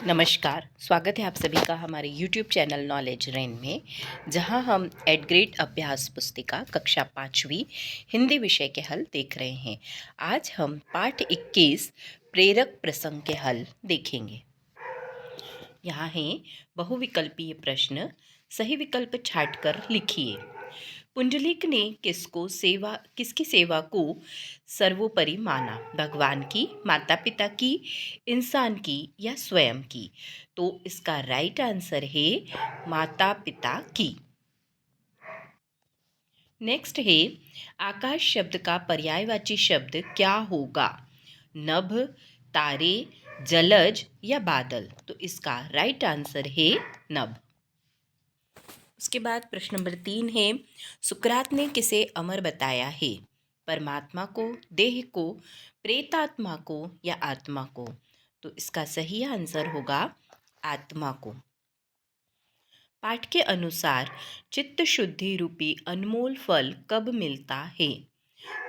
नमस्कार, स्वागत है आप सभी का हमारे YouTube चैनल नॉलेज रेन में, जहां हम एड ग्रेड अभ्यास पुस्तिका कक्षा 5वीं हिंदी विषय के हल देख रहे हैं। आज हम पाठ 21 प्रेरक प्रसंग के हल देखेंगे। यहाँ हैं बहुविकल्पीय प्रश्न, सही विकल्प छांटकर लिखिए। पुंडलिक ने किसकी सेवा को सर्वोपरि माना? भगवान की, माता पिता की, इंसान की या स्वयं की? तो इसका राइट आंसर है माता पिता की। नेक्स्ट है, आकाश शब्द का पर्यायवाची शब्द क्या होगा? नभ, तारे, जलज या बादल? तो इसका राइट आंसर है नभ। उसके बाद प्रश्न नंबर 3 है, सुकरात ने किसे अमर बताया है? परमात्मा को, देह को, प्रेतात्मा को या आत्मा को? तो इसका सही आंसर होगा आत्मा को। पाठ के अनुसार चित्त शुद्धि रूपी अनमोल फल कब मिलता है?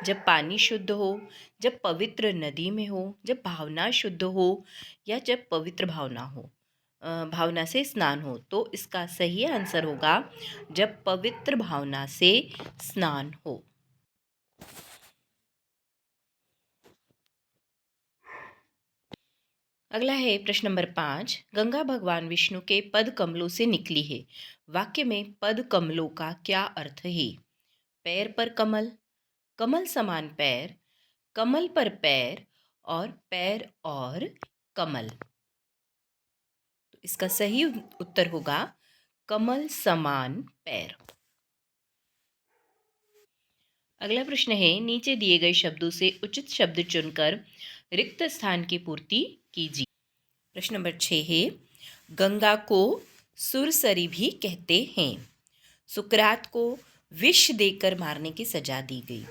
जब पानी शुद्ध हो, जब पवित्र नदी में हो, जब भावना शुद्ध हो या जब पवित्र भावना से स्नान हो? तो इसका सही आंसर होगा जब पवित्र भावना से स्नान हो। अगला है प्रश्न नंबर 5, गंगा भगवान विष्णु के पद कमलों से निकली है। वाक्य में पद कमलों का क्या अर्थ है? पैर पर कमल, कमल समान पैर, कमल पर पैर और पैर और कमल? तो इसका सही उत्तर होगा कमल समान पैर। अगला प्रश्न है, नीचे दिए गए शब्दों से उचित शब्द चुनकर रिक्त स्थान की पूर्ति कीजिए। प्रश्न नंबर 6 है, गंगा को सुरसरी भी कहते हैं। सुकरात को विष देकर मारने की सजा दी गई।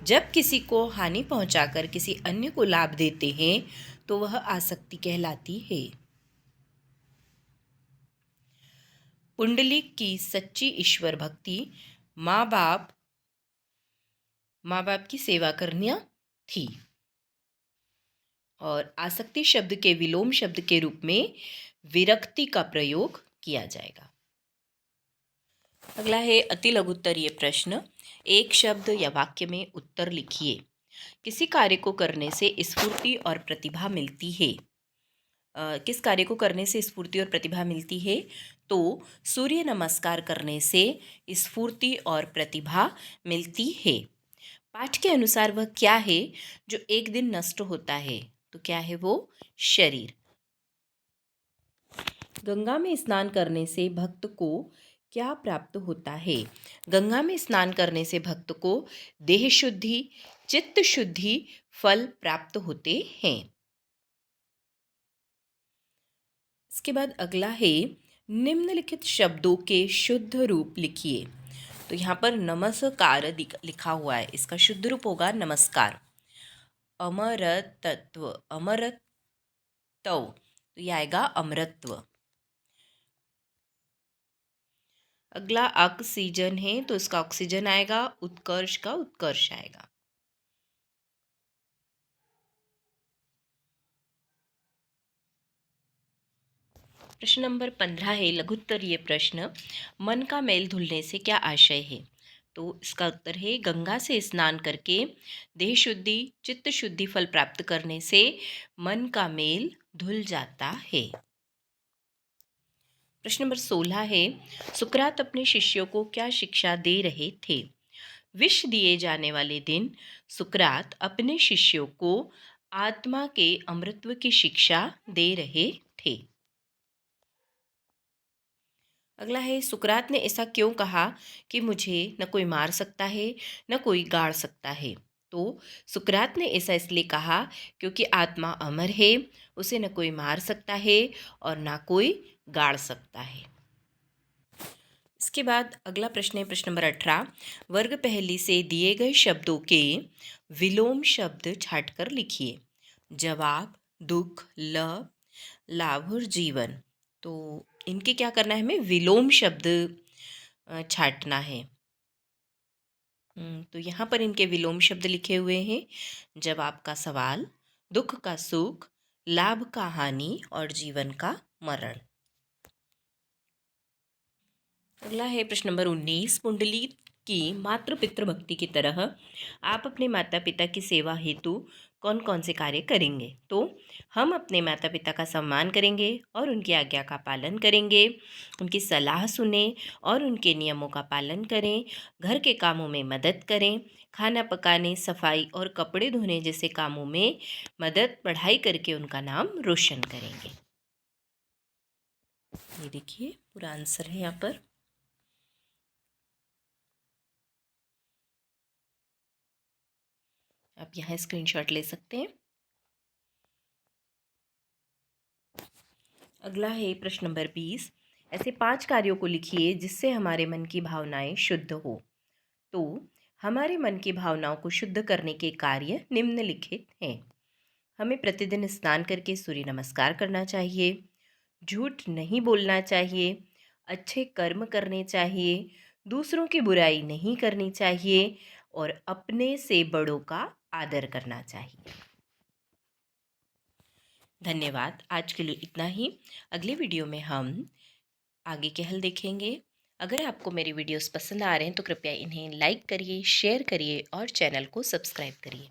जब किसी को हानि पहुंचाकर किसी अन्य को लाभ देते हैं तो वह आसक्ति कहलाती है। पुंडलिक की सच्ची ईश्वर भक्ति माँ बाप की सेवा करना थी। और आसक्ति शब्द के विलोम शब्द के रूप में विरक्ति का प्रयोग किया जाएगा। अगला है अति लघुत्तरीय प्रश्न, एक शब्द या वाक्य में उत्तर लिखिए। किसी कार्य को करने से स्फूर्ति और प्रतिभा मिलती है। किस कार्य को करने से स्फूर्ति और प्रतिभा मिलती है? तो सूर्य नमस्कार करने से स्फूर्ति और प्रतिभा मिलती है। पाठ के अनुसार वह क्या है जो एक दिन नष्ट होता है? तो क्या है वो? शरीर। गंगा में स्नान करने से भक्त को क्या प्राप्त होता है? गंगा में स्नान करने से भक्त को देह शुद्धि, चित्त शुद्धि फल प्राप्त होते हैं। इसके बाद अगला है, निम्नलिखित शब्दों के शुद्ध रूप लिखिए। तो यहाँ पर नमस्कार लिखा हुआ है, इसका शुद्ध रूप होगा नमस्कार। अमरतत्व, अमरतव, तो ये आएगा अमरत्व। अगला ऑक्सीजन है तो इसका ऑक्सीजन आएगा, उत्कर्ष का उत्कर्ष आएगा। प्रश्न नंबर 15 है लघुत्तरीय प्रश्न, मन का मैल धुलने से क्या आशय है? तो इसका उत्तर है गंगा से स्नान करके देह शुद्धि, चित्त शुद्धि फल प्राप्त करने से मन का मेल धुल जाता है। प्रश्न नंबर 16 है, सुकरात अपने शिष्यों को क्या शिक्षा दे रहे थे? विष दिए जाने वाले दिन सुकरात अपने शिष्यों को आत्मा के अमृतत्व की शिक्षा दे रहे थे। अगला है, सुकरात ने ऐसा क्यों कहा कि मुझे न कोई मार सकता है न कोई गाड़ सकता है? तो सुकरात ने ऐसा इसलिए कहा क्योंकि आत्मा अमर है, उसे न कोई मार सकता है और ना कोई गाड़ सकता है। इसके बाद अगला प्रश्न है प्रश्न नंबर 18, वर्ग पहली से दिए गए शब्दों के विलोम शब्द छांटकर लिखिए। जवाब, दुख, लाभ और जीवन। तो इनके क्या करना है, हमें विलोम शब्द छांटना है। तो यहाँ पर इनके विलोम शब्द लिखे हुए हैं। जवाब का सवाल, दुख का सुख, लाभ का हानि और जीवन का मरण। अगला है प्रश्न नंबर 19। पुंडली की मातृ पितृ भक्ति की तरह आप अपने माता पिता की सेवा हेतु कौन कौन से कार्य करेंगे? तो हम अपने माता पिता का सम्मान करेंगे और उनकी आज्ञा का पालन करेंगे, उनकी सलाह सुने और उनके नियमों का पालन करें, घर के कामों में मदद करें, खाना पकाने, सफाई और कपड़े धोने जैसे कामों में मदद, पढ़ाई करके उनका नाम रोशन करेंगे। ये देखिए पूरा आंसर है यहाँ पर। आप यहाँ स्क्रीनशॉट ले सकते हैं। अगला है प्रश्न नंबर 20। ऐसे 5 कार्यों को लिखिए जिससे हमारे मन की भावनाएं शुद्ध हो। तो हमारे मन की भावनाओं को शुद्ध करने के कार्य निम्नलिखित हैं। हमें प्रतिदिन स्नान करके सूर्य नमस्कार करना चाहिए, झूठ नहीं बोलना चाहिए, अच्छे कर्म करने चाहिए, दूसरों की बुराई नहीं करनी चाहिए और अपने से बड़ों का आदर करना चाहिए। धन्यवाद। आज के लिए इतना ही। अगले वीडियो में हम आगे के हल देखेंगे। अगर आपको मेरे वीडियोस पसंद आ रहे हैं तो कृपया इन्हें लाइक करिए, शेयर करिए और चैनल को सब्सक्राइब करिए।